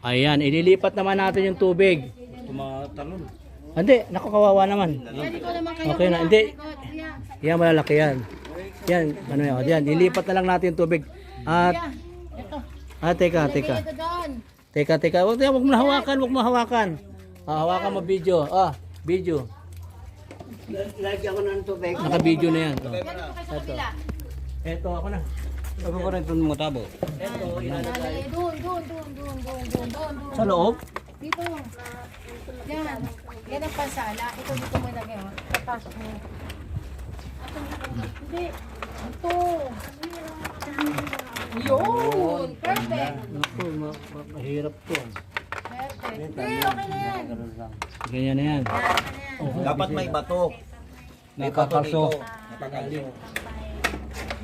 Ayan, ililipat naman natin yung tubig. Tumatalon. Hindi, naku, kawawa naman. Okay na, hindi. Yan, malalaki yan. Yan, ano yan, yan, ilipat na lang natin yung tubig. At, teka. Teka, huwag mo na hawakan, huwag mo hawakan. Hawakan mo video, video. Lagi ako ng tubig. Naka-video na yan. Ito, ako na. Ako ko rin itong matabo. Ito, ilalagay. Doon. Sa loob? Dito. Yan. Yan ang pansala. Ito dito mo ilagay. Papasok mo. Hindi. Ito. Yun. Perfect. Naku, mahirap to. Perfect. Hindi, okay na yan. Ganyan na yan. Dapat may bato. May bato dito. Napagaling.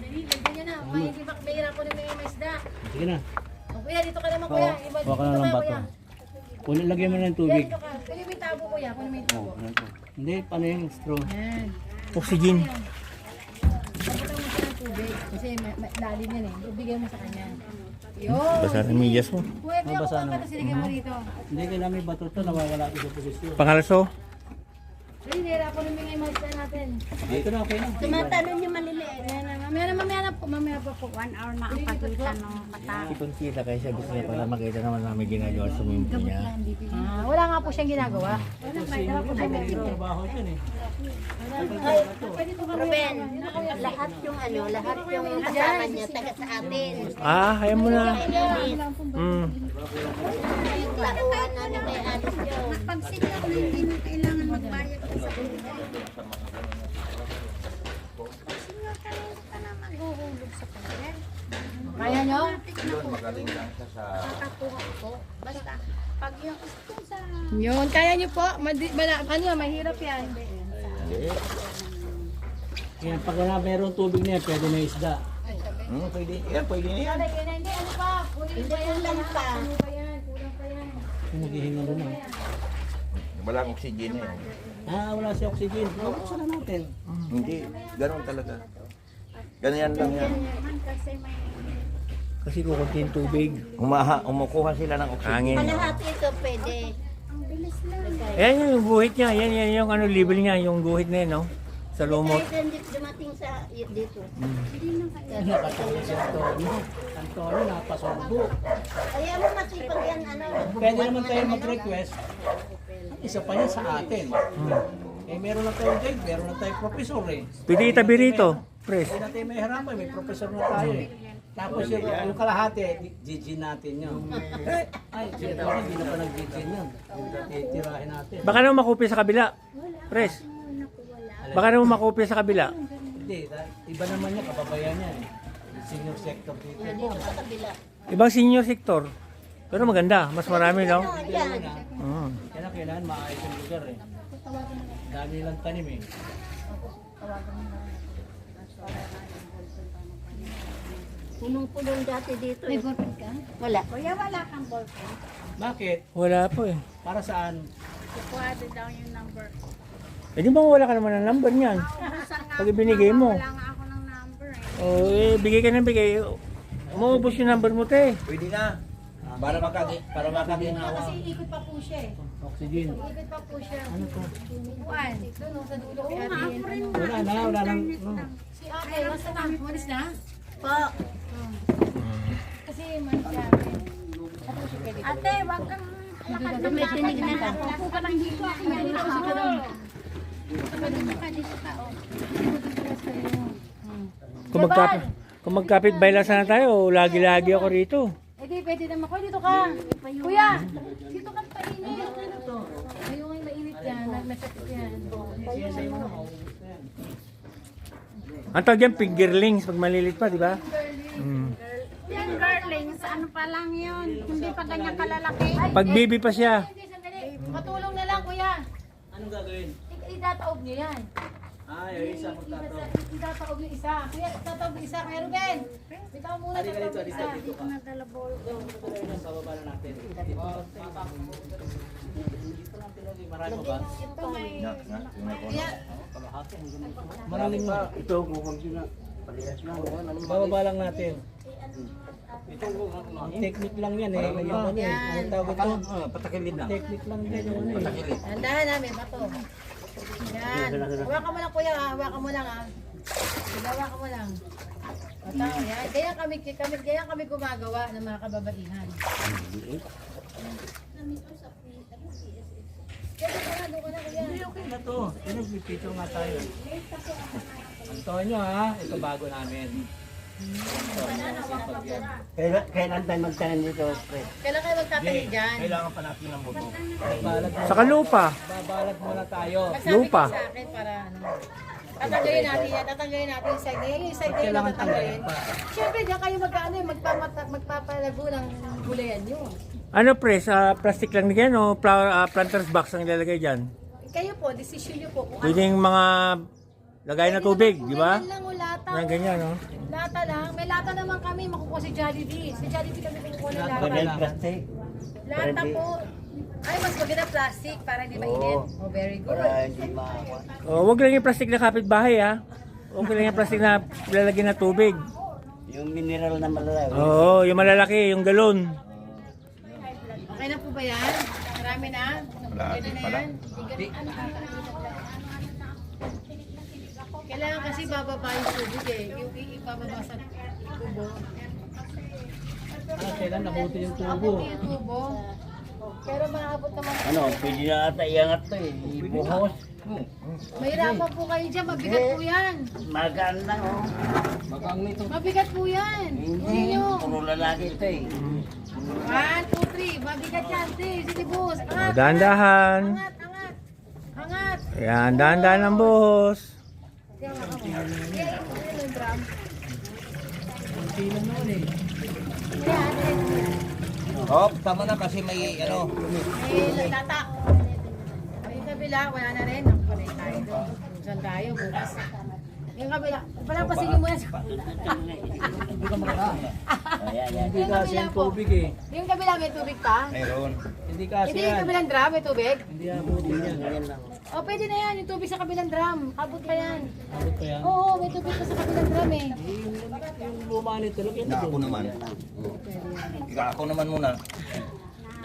Dali, ganyan na. Hindi ba mahirap ko na may isda. Sige na. O, kuya, dito ka naman, kuya. Huwag ka na ng bato. Kunin, lagyan mo na ng Kuya, tubig. dito ka. Kunin mo yung tabo, kuya. Kunin mo yung tabo. Hindi, paano yung straw? Yan. Oxygen. Pagkita mo siya ng tubig. Kasi lalim yan eh. Ibigay mo sa kanya. Yun. Basa ng medyas mo. Kuya, kuya, Mabasa kuha ka na. na silagay mo rito. Hindi, kailangan may bato to, nawawala ito sa posisyon. Pangalso. Dali, nahirapan namin ngayon mag natin. Dito na, okay na. Tumatalon yung maliliit. Mamaya pa po. 1 hour na ang pagitan ng mata. Kita kayo siya gusto niya para makita naman namin ginagawa sa mumpo niya. Wala nga po siyang ginagawa. Trabaho dyan eh. Ruben, lahat yung kasama niya, taga sa atin. Ayaw mo na. Yung tauhan na may alis yun. Pag sila hindi mo kailangan magbayad sa kanila. Pag sila ka na maghuhulog sa kanila. Kaya nyo? Kakakuha ko. Basta, pag yung gusto sa... Yun, kaya nyo po. Mahirap yan. Yan, pag wala meron tubig na yan, pwede na isda. Pwede. Yan, pwede na yan. Hindi, ano pa? Hindi kulang pa. Kulang pa yan. Yung naghihinga doon ah. Walang oxygen eh. Wala si oxygen. Buksan na natin. Hindi. Ganun talaga. Ganyan lang yan. Kasi may... Kasi kukunti yung tubig. Umukuha sila ng oxygen. Hangin. Kalahati ito pwede. Ang bilis lang. Ayan yung guhit niya. Yan yung ano label niya. Yung guhit na yun, no? Sa lumot. Kahit hindi dumating sa dito. Nakatulog si Antonio. Antonio, napasugbo. Kaya mo masipag yan, ano. Pwede naman tayo mag-request. Isa pa yan sa atin. Eh, meron na tayong guide, meron na tayong professor eh. Pwede itabi rito. Pres. Hindi natin may harapan, may professor na tayo eh. Tapos yung kalahati, GG natin yun. Ay, hindi na pa nag-GG yun. Tirahin natin. Baka naman makupi sa kabila. Pres. Baka naman makupi sa kabila. Hindi, iba naman niya, kababayan niya eh. Senior sector dito. Dito sa kabila. Ibang senior sector. Pero maganda. Mas marami, no? Yan. Kaya na kailangan maayos yung lugar eh. Dami nilang tanim eh. Punong-punong dati dito. May ballpen ka? Wala. Kuya, wala kang ballpen. Bakit? Wala po eh. Para saan? Kukuha daw yung number. Eh, di ba wala ka naman ng number niyan? Pag ibinigay mo. Wala nga ako ng number eh. O, bigay ka ng bigay. Maubos yung number mo, te. Pwede na. Para makaginawa. Kasi ikot pa po siya eh. Oxygen. Ikot pa po siya. Ano to? Buwan. Doon sa dulo kay ate. Wala nang. Si ate, basta na. Umalis na? Po. Kasi malis siya. Ate, wag kang lakad na may tinignan ako. Upo ka lang dito. Ako na dito sa tulong. Dito ka dito ka. Kung magkapit bayla sana tayo, lagi-lagi ako rito. Eh di, pwede naman. Kuya, dito ka. Kuya, dito ka painit. Ayun nga yung mainit yan. Masakit yan. Ang tawag yan, fingerlings pag malilit pa, di ba? Yan girlings, ano pa lang yun. Hindi pa ganyan kalalaki. Pag baby pa siya. Hindi, sandali. Matulong na lang, kuya. Anong gagawin? Idataob niyo yan. Ay, isa ko tato. Idataob niyo isa. Kuya, idataob niyo isa. Kuya Ruben. Bitaw muna. Dito ka dito, isa. dito ka. Sa baba na natin. Dito lang tinagi. Marami ba? Ito may... Nga. Kuya, Maraming ba? Ito, kukunti na. Bababa lang natin. Technique lang yan eh. Yung ano eh. Ang tawag ito? Patakilid lang. Technique lang yan yung ano eh. Patakilid. Andahan namin, bato. Yan. Hawakan mo lang kuya, ha? Hawakan mo lang ha. Hawakan mo lang. Bata, yan. Kaya kami gumagawa ng mga kababaihan. Kaya doon ka na kuya. Hindi, okay na to. Pinag-picture nga tayo. Antonio ha, ito bago namin. Kailan tayo magtanim dito, pre? Kailan kayo magtatanim dyan? Kailangan pa natin ng buto. Babalag mo. Saka lupa. Babalag muna tayo. Magsabi Lupa. ka sa akin para ano. Tatanggalin natin yan. Tatanggalin natin yung side na yan. Yung side na yun Kailangan tatanggalin. tanggalin pa. Siyempre, diyan kayo magpapalago ng gulayan nyo. Ano pre, sa plastic lang yan o planter's box ang ilalagay dyan? Kayo po, decision nyo po. Kung Pwedeng mga lagay na tubig, di ba? Ganyan lang o lata. Yan, ganyan, no? Lata lang. May lata naman kami. Makukuha si Jollibee. Si Jollibee kami kukuha ng Lata lata. lang. Plastic. Lata po. Ay, mas maganda plastic para hindi mainit. Oh, very good. Para hindi maawa. O, wag lang yung plastic na kapitbahay, ha? Wag lang yung plastic na lalagyan na tubig. Yung mineral na malalaki. Oo, yung malalaki, yung galon. Okay na po ba yan? Marami na? Pwede na yan? Kailangan kasi bababa yung tubig eh. Yung ibababa sa tubo. Kailan nabuti yung tubo? Abot yung tubo. Pero maabot naman. Ano, pwede na ata iangat to eh. Ibuhos. Mahirapan po kayo dyan. Mabigat po yan. Magaan lang oh. Mabigat po yan. Hindi, Ninyo. puro lalaki ito eh. 1, 2, 3. Mabigat yan. Sige boss. Angat. Dahan-dahan. Angat. Angat. Angat. Yan, dahan-dahan ang buhos. Kaya yung drum. Sino noon eh. Kaya Oh, tama na kasi may ano. may lata. Yung kabila, wala na rin. Nakukulay tayo doon. Saan tayo bukas. Yung kabila, palampasin mo yan. Hindi kasi yung tubig eh. Yung kabila may tubig pa? Mayroon. Hindi kasi Hindi yung yan. kabilang drum may tubig? Hindi abutin yan. O pwede na yan, yung tubig sa kabilang drum. Abot pa yan. Abot pa yan. Oo, may tubig pa sa kabilang drum eh. Yung luma nito, look Ika ako naman. Ika ako naman muna.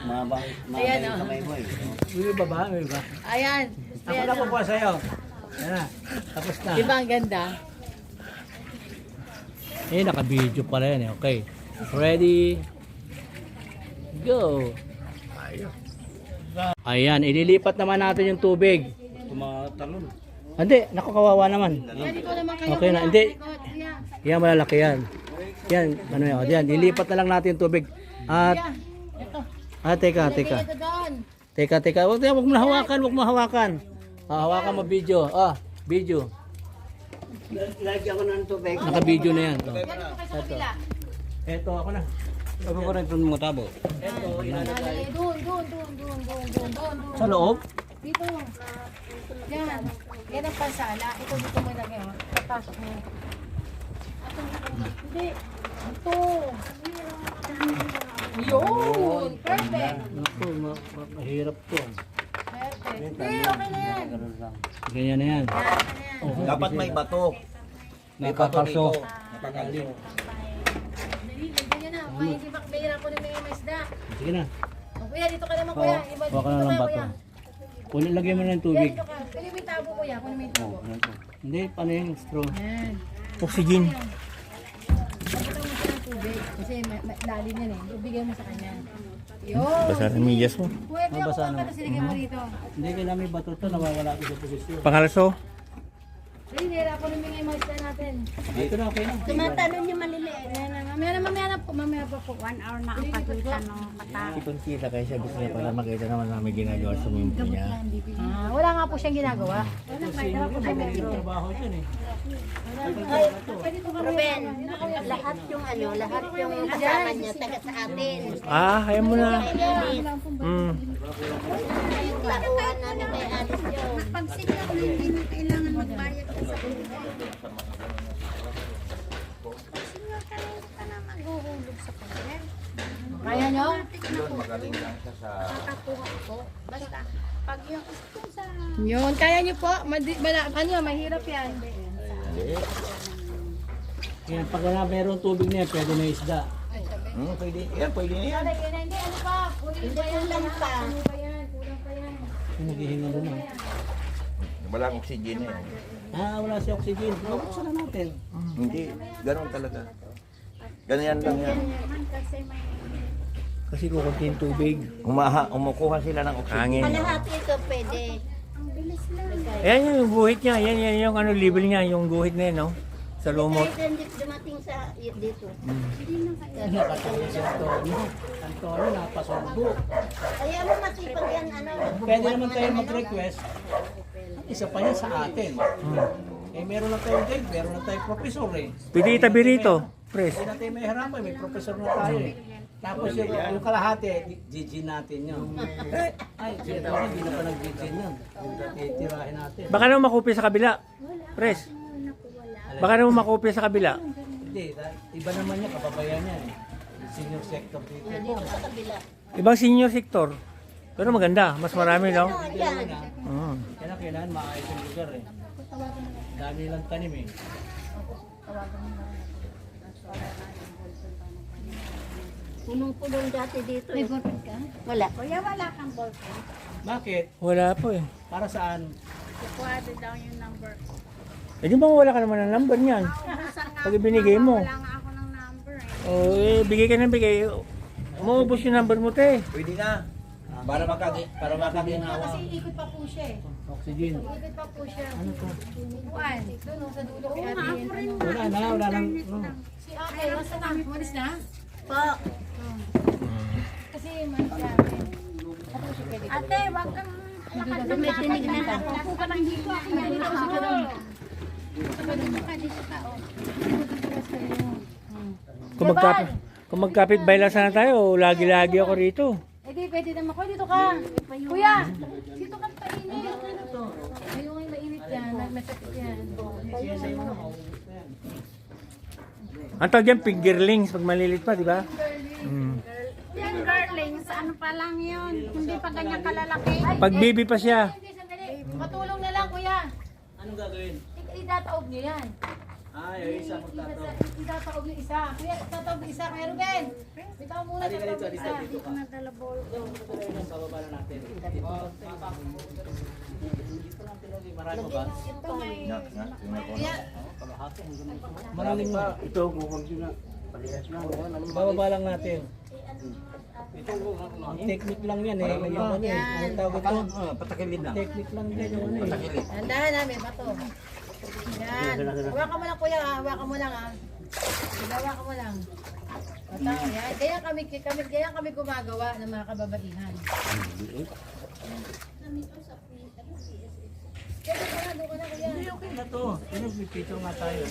Mabang Ayan, yung oh. kamay mo eh. May baba, may baba. Ayan. Ako na po sa'yo. Yan na. Tapos na. Diba ang ganda? Eh, naka-video pala yan eh. Okay. Ready? Go! Ayan, ililipat naman natin yung tubig. Tumatalon. Hindi, nakakawawa naman. Yan, ikaw naman kayo. Okay na, kuya. hindi. Ikaw, kuya. Yan, malalaki yan. Yan, ano yan. Yan, ilipat na lang natin yung tubig. At, Kuya, ito. teka. Lagay ito doon. Teka. Huwag mo hawakan, huwag mo hawakan. Hawakan mo video. Video. Lagyan ko ng tubig. Naka-video na yan. Yan ito kayo sa kabila. Eto, ako na. Ako ko rin itong mutabo. Eto, Lalagay doon. sa loob. Dito. Yan. Yan ang pansala. Ito dito mo ilagay. Oh. Papasok mo. Hindi. Ito. Yun. Perfect. Naku, mahirap to. Perfect. Hindi, okay na yan. Ganyan na yan. Dapat may bato. May bato dito. Napagaling. Ganyan na. Hindi makapahirap ko rin may isda. Sige na. O, kuya, dito ka naman kuya. Huwag ka na ng bato. Kunin, lagyan mo na ng Kuya, tubig. dito ka. Kunin mo yung tabo kuya. Kunin mo yung tabo. Hindi, paano yung straw? Yan. Oxygen. Pakita mo siya ng tubig. Kasi lalim yan eh. Ibigay mo sa kanya. Yun. Basa ng medyas mo. Kuya, kuya, Mabasa kuha ka na. na siligyan mo rito. Hindi, kailangan may bato to. Nawawala ko sa posisyon. Pangalaso. Ay, nahirapan namin yung mga isda natin. Dito na, okay na. Tumatalon yung maliliit. Mamaya pa po. 1 hour na ang pagkita ng kata. Kita kayo siya gusto niya para makita naman namin ginagawa sa mimpi niya. Wala nga po siyang ginagawa. Ay, may trabaho dyan eh. Ruben, lahat yung kasama niya, taga sa atin. Ayaw mo na. Yung taruhan namin kay Alice yun. Pag-sigla ko na hindi mo kailangan magbayad sa kanila. Pag-sigla ka na hindi ka na maghuhulog sa kanila. Kaya nyo? Kakakuha ko. Basta, pag yung sa... Yun, kaya nyo po. Mahirap yan. Yan, pag mayroong tubig na yan, pwede na isda. Pwede. Yan, pwede na yan. Hindi, ano pa? Kulang pa yan. Kulang pa. Ano pa yan? Kulang pa yan. Yung naghihinga doon. Walang oxygen na yan. Wala si oxygen. Buksan na natin. Hindi, ganun talaga. Ganyan lang yan. Kasi kukunti yung tubig. Umukuha sila ng oxygen. Hangin. Kalahati ito pwede. Ayan yung guhit niya. Yan yung ano, level niya. Yung guhit na yun, no? Sa lumot. Kahit hindi dumating sa dito. Nakatawa si Antonio. Antonio, napasombo. Kaya mo masipag yan, ano. Pwede naman tayo mag-request. Isa pa yan sa atin. Eh, meron na tayong date, meron na tayong professor eh. Pwede itabi rito, Pres. Hindi natin may harapan, may professor na tayo eh. Tapos yung kalahati, GG natin yun. Ay, hindi na pa nag-GG yun. Titirahin natin. Baka naman makopya sa kabila. Pres. Baka naman makopya sa kabila. Hindi, iba naman niya, kababayan niya eh. Senior sector dito. Ibang senior sector. Pero maganda. Mas marami, no? Yan. Kaya na kailangan maayos yung lugar eh. Dami lang tanim eh. Punong-punong dati dito. May ballpen ka? Wala. Kuya, wala kang ballpen. Bakit? Wala po eh. Para saan? Kukuha daw yung number. Eh di ba wala ka naman ng number niyan? Pag ibinigay mo. Wala nga ako ng number eh. O eh, bigay ka ng bigay. Maubos yung number mo, te. Pwede na. Para makaginawa. Kasi ikot pa po siya eh. Oxygen. Ikot pa po siya. Ano to? Upuan. Doon sa dulo kay Ate. Wala nang. Si Ate, nasa na? Umalis na? Po. Kasi man si Ate. Ate, wag kang nakatinig na ako. Upo ka ng dito. Ako yan. Dito ka doon. Dito ka dito ka. Kung magkapit baila sana tayo, lagi-lagi ako rito. Eh di, pwede naman ko. Dito ka. Kuya, dito ka painit. Ayun yung mainit yan. Masakit yan. Ang tawag yan, fingerlings pag malilit pa, di ba? Yan, girlings. Ano pa lang yun? Hindi pa ganyan kalalaki. Pag baby pa siya. Hindi, sandali. Matulong na lang, kuya. Anong gagawin? Idataog niyo yan. Ay, isa magtato. Idataog niyo isa. Kuya, idataog niyo isa. Kuya Ruben. Bitaw muna. Dito ka dito, isa. dito ka. Bababa na natin. Dito lang tinuli. Marami ba? Kuya, Maraming ba? Ito, mukhang yun na. Parehas na. Bababa lang natin. Ang technique lang yan eh. Yung ano eh. Ang tawag ito. Patakilid na. Technique lang yan yung ano eh. Patakilid. Andahan namin, bato. Yan. Hawakan mo lang kuya, hawakan mo lang ah. Hawakan mo lang. Bata, yan. Kaya kami gumagawa ng mga kababaihan. Kaya doon ka na kuya. Hindi, okay na to. Picture nga tayo.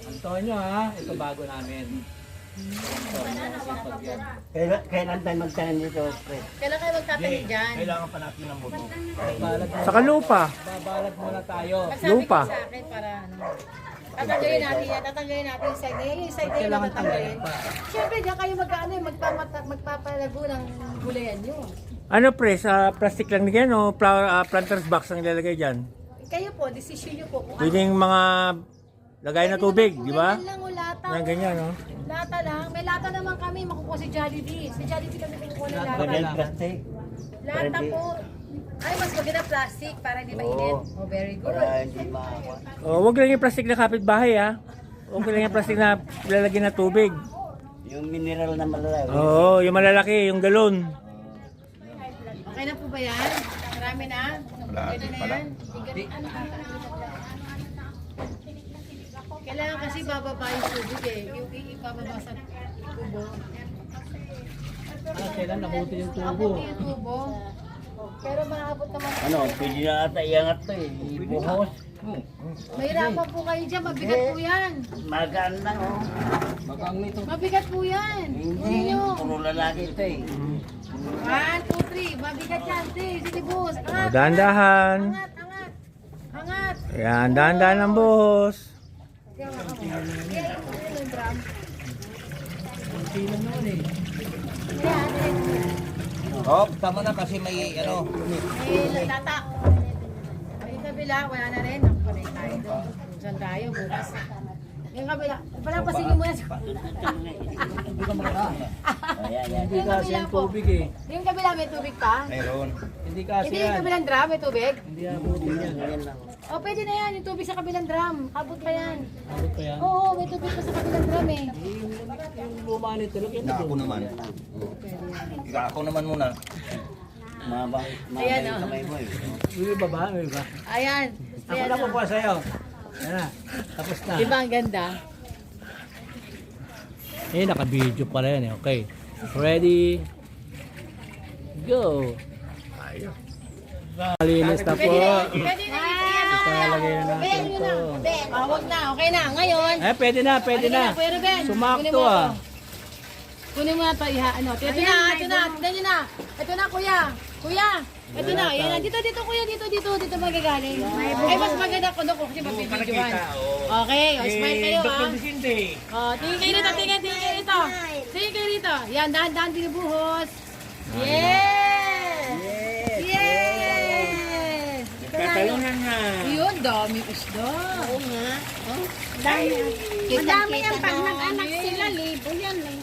Antonio ha, ito bago namin. Kailan tayo magtanim dito, pre? Kailan kayo magtatanim dyan? Kailangan pa natin ng buto. Babalad Sa kalupa. Babalad muna tayo. Magsabi Lupa. ka sa akin para ano. Tatanggalin natin yan. Tatanggalin natin yung side na yan. Yung side na yun Kailangan tatanggalin. tanggalin pa. Siyempre, diyan kayo magpapalago ng gulayan nyo. Ano, Pres? Plastic lang yan o planter's box ang ilalagay dyan? Kayo po, decision nyo po. Kung Pwedeng mga lagay na tubig, di ba? Ganyan lang o lata. Na ganyan, no? Lata lang. May lata naman kami. Makukuha si Jollibee. Si Jollibee kami kukuha ng Lata lata. lang. Plastic. Lata po. Ay, mas maganda plastic para hindi mainit. Oh, very good. Para hindi maawa. O, wag lang yung plastic na kapitbahay, ha? Wag lang yung plastic na lalagyan na tubig. Yung mineral na malalaki. Oo, yung malalaki, yung galon. Okay na po ba yan? Marami na? Pwede na yan? Kailangan kasi bababa yung tubig eh. Yung ibababa sa tubo. Kailan nabuti yung tubo. Abuti yung tubo. Pero maabot naman. Ano, pwede na ata iangat to eh. Ibuhos. Mahirapan po kayo dyan. Mabigat po yan. Magaan lang oh. Mabigat po yan. Hindi, Ninyo. puro lalaki ito eh. 1, 2, 3. Mabigat yan. Sige, boss. O, Angat. dahan-dahan. Angat, angat. Angat. Ayan, dahan-dahan ang buhos. Kaya yung drum. Sino naman eh. Kaya, Oh, tama na kasi may ano. may latak. May kabila, wala na rin. Nakupanay tayo doon. Saan tayo bukas? Yung kabila. Palampasin niyo muna. Hindi kasi ang tubig eh. Yung kabila may tubig pa? Mayroon. Hindi kasi Hindi yung yan. kabilang drum may tubig? Hindi abutin yan. O pwede na yan, yung tubig sa kabilang drum. Abot pa yan. Abot pa yan. Oo, may tubig pa sa kabilang drum eh. Yung luma nito, lagyan mo Ako doon. naman. Ako naman muna. Mabang Ayan, oh. kamay mo eh. May iba ba? May iba. Ayan. Ako na po sa'yo. Ayan na. Tapos na. Diba ang ganda? Eh, naka-video pala yan eh. Okay. Ready? Go! Malinis na po. Pwede na Ilalagay na natin to. Wag na, okay na. Ngayon, Eh, pwede na, pwede na. Kuya Ruben, Sumakto kunin mo ah. to. Kunin mo na to, iha, ano. Ito na, tignan nyo na. Ito na, kuya. Kuya, ito na. Yan na. Dito, kuya, dito magagaling. Ay, mas maganda ko doon kasi mapipidyoan. Okay, o, smile kayo ah. O, tingin kayo rito, tingin kayo rito. Tingin kayo rito. Yan, dahan-dahan binubuhos. Yes! Yes! Ito na. na. Yun, dami isda. Oo nga. Madami yan pag nag-anak sila, libo yan eh.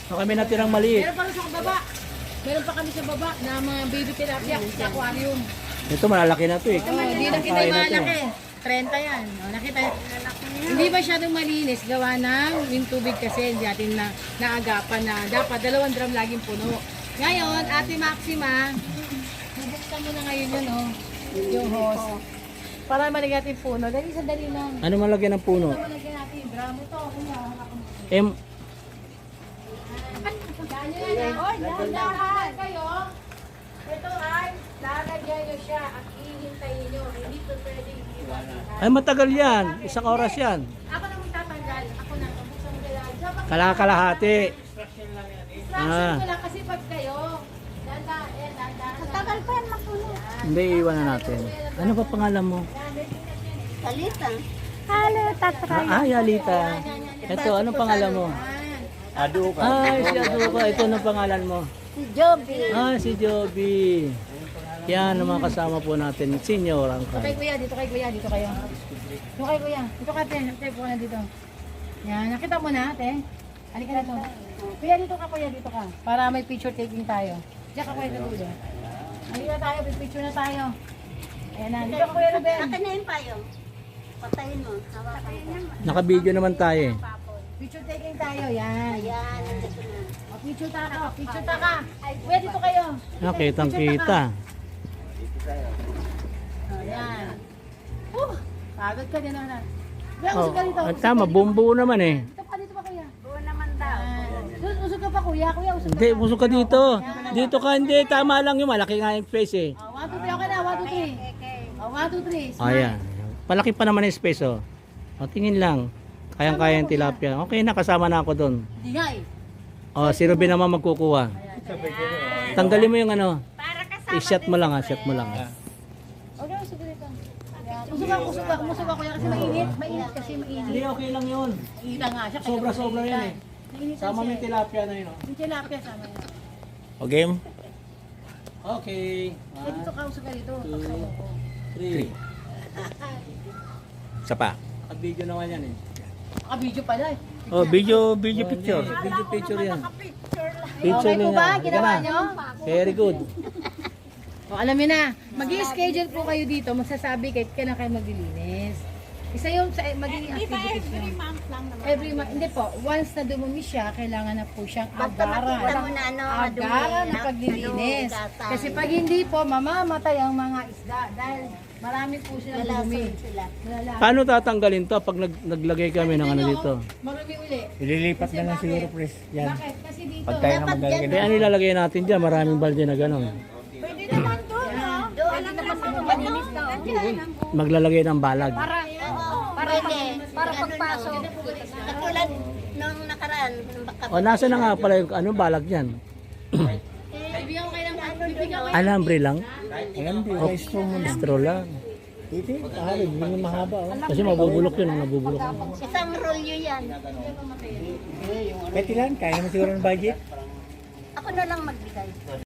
So, kami natirang maliit. Meron pa rin sa baba. Meron pa kami sa baba na mga baby tilapia sa aquarium. Ito, malalaki na to eh. Hindi na kita Kaya yung na to. malaki. 30 yan. O, nakita. Hindi masyadong malinis. Gawa ng yung tubig kasi hindi natin na naagapan na dapat 2 drum laging puno. Ngayon, Ate Maxima, bubuksan mo na ngayon yun, oh, yung hose. Para maligyan natin puno. Dali, sandali lang. Ano malagyan ng puno? Ito malagyan natin yung drum. Ito, kuya. Dahan-dahan kayo. Ito ay lalagyan nyo siya at hihintayin nyo. Hindi ito pwedeng iwan. Ay, matagal yan. Isang oras yan. Ako na magtatanggal. Ako na. Buksan mo kaya. Kalahati. Instruction ko lang kasi pag kayo. Dahan-dahan. Tagal pa yan mapuno. Hindi, iwan na natin. Ano ba pangalan mo? Kalita. Halo, tatry. Yalita. Ito, ano pangalan mo? Ado ka. Ay, si Aduka. Ito ang pangalan mo. Si Joby. Si Joby. Yan, ang mga kasama po natin. Senior ang Dito kay kuya. Dito kay kuya. Dito kayo. Dito kay kuya. Dito ka ate. Ate po na dito. Yan. Nakita mo na ate. Halika na to. Kuya dito ka kuya. Dito ka. Para may picture taking tayo. Diyan ka kuya sa dulo. Halika tayo. May picture na tayo. Ayan na. Dito ka kuya Ruben. Akin na yun pa yung. Patayin mo. Hawakan ko. Naka-video naman tayo eh. Picture taking tayo. Yan. Yan, nandito na. O, picture ta ka. Picture ta ka. Kuya dito kayo. Kitang kita. Ayan. Pagod ka din na. Kuya, Oh, usog ka dito. at tama, bumbu naman eh. Dito pa kuya. Oo naman daw. Usog ka pa kuya. Kuya, usog ka. Hindi, busog ka dito. Dito ka, hindi. Tama lang yung malaki nga yung space eh. 1, 2, 3. Okay na. 1, 2, 3. 1, 2, 3. Ayan. Palaki pa naman yung space oh. O, tingin lang. Kayang-kaya yung tilapia. Okay na, kasama na ako doon. Hindi nga eh. O, si Ruben naman magkukuha. Tanggalin mo yung ano. Para kasama. I-shot mo lang ha, shot mo lang. Okay, usog ka dito. Usog ka kuya kasi mainit. Mainit kasi mainit. Hindi, okay lang yun. Mainit nga siya. Sobra-sobra yan eh. Mainit Sama mo yung tilapia na yun oh. Yung tilapia sama yun. O game? Okay. Eh, dito ka, usog ka dito. 3. Isa pa. Video naman yan eh. Video pala eh. Oh, video picture. Video picture yan. Okay po ba? Halika Ginawa na. nyo? Very good. O, alam niyo na, mag-i-schedule po kayo dito, magsasabi kayo, kailan kayo maglilinis. Isa yung sa magiging activities nyo. Month lang naman. Every month, hindi po, once na dumumi siya, kailangan na po siyang Basta makita mo na ano, agaran na paglilinis. Kasi pag hindi po, mamamatay ang mga isda dahil marami po silang dumumi. sila. Malalason. Paano tatanggalin to pag naglagay kami ng ano dito? Marumi uli. Ililipat na lang Kasi siguro, bakit? Pres. Yan. Bakit? Kasi dito, Pag tayo na maglalagay Eh, ano ilalagay natin dyan? Maraming balde na gano'n. Pwede naman doon, no? Doon naman sa malinis na. Maglalagay ng balag. Pwede. Para pagpasok. Katulad nung nakaraan. O, nasa na nga pala yung ano, balag dyan? bibigyan ko kayo ng bibigyan ko Alambre lang? Alam, di ba straw mo na? Straw lang. Hindi, kahalog. Hindi na mahaba. Oh. Kasi mabubulok yun, nabubulok. Isang rolyo yan. Pwede lang, kaya naman siguro ng budget. Ako na lang magbigay.